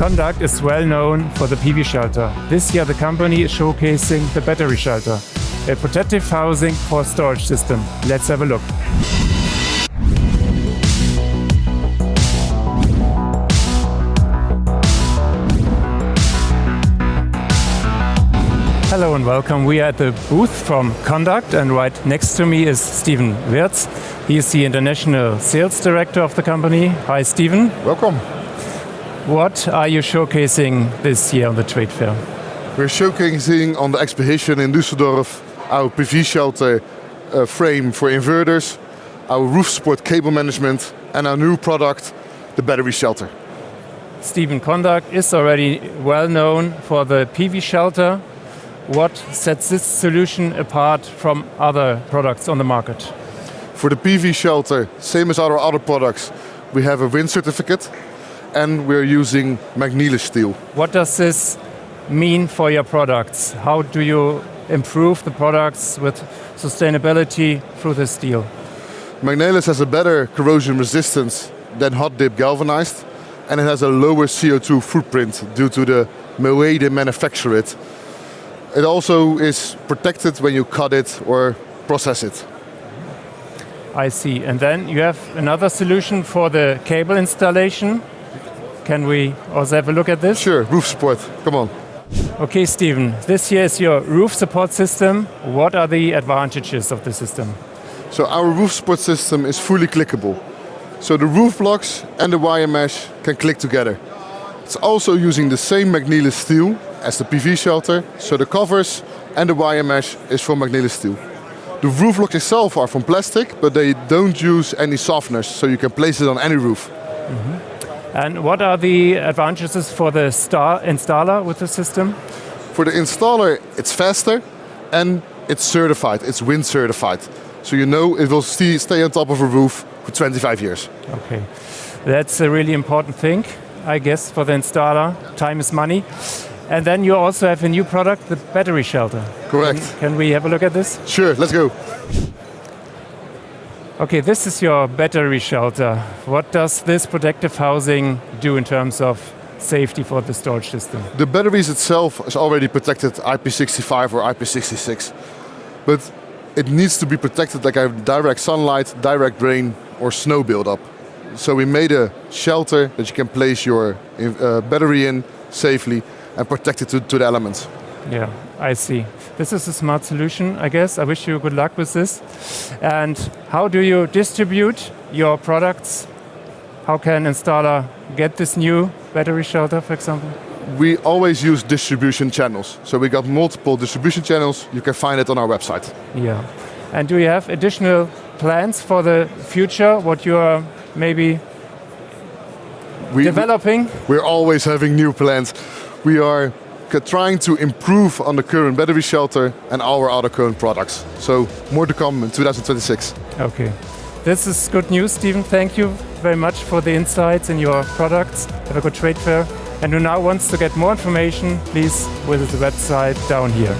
Conduct is well known for the PVshelter. This year the company is showcasing the Batteryshelter, a protective housing for storage system. Let's have a look. Hello and welcome. We are at the booth from Conduct, and right next to me is Steven Wirtz. He is the International Sales Director of the company. Hi Steven. Welcome. What are you showcasing this year on the trade fair? We're showcasing on the exposition in Düsseldorf our PVshelter frame for inverters, our RoofSupport cable management, and our new product, the Batteryshelter. Steven, Conduct is already well known for the PVshelter. What sets this solution apart from other products on the market? For the PVshelter, same as our other products, we have a wind certificate and we're using magnesium steel. What does this mean for your products? How do you improve the products with sustainability through the steel? Magnesium has a better corrosion resistance than hot dip galvanized, and it has a lower CO2 footprint due to the way they manufacture it. It also is protected when you cut it or process it. I see. And then you have another solution for the cable installation. Can we also have a look at this? Sure, RoofSupport. Come on. Okay, Steven, this here is your RoofSupport system. What are the advantages of the system? So our RoofSupport system is fully clickable. So the roof blocks and the wire mesh can click together. It's also using the same magnesium steel as the PVshelter, so the covers and the wire mesh is from magnesium steel. The roof blocks itself are from plastic, but they don't use any softeners, so you can place it on any roof. Mm-hmm. And what are the advantages for the installer with the system? For the installer, it's faster and it's certified, it's wind certified. So you know it will stay on top of a roof for 25 years. Okay, that's a really important thing, I guess, for the installer. Time is money. And then you also have a new product, the Batteryshelter. Correct. Can we have a look at this? Sure, let's go. Okay, this is your Batteryshelter. What does this protective housing do in terms of safety for the storage system? The batteries itself is already protected IP65 or IP66, but it needs to be protected like direct sunlight, direct rain or snow buildup. So we made a shelter that you can place your battery in safely and protect it to the elements. Yeah, I see. This is a smart solution, I guess. I wish you good luck with this. And how do you distribute your products? How can an installer get this new Batteryshelter, for example? We always use distribution channels. So we got multiple distribution channels. You can find it on our website. Yeah. And do you have additional plans for the future? What you are maybe developing? We're always having new plans. We are trying to improve on the current Batteryshelter and our other current products. So more to come in 2026. Okay. This is good news, Steven. Thank you very much for the insights in your products. Have a good trade fair. And who now wants to get more information, please visit the website down here.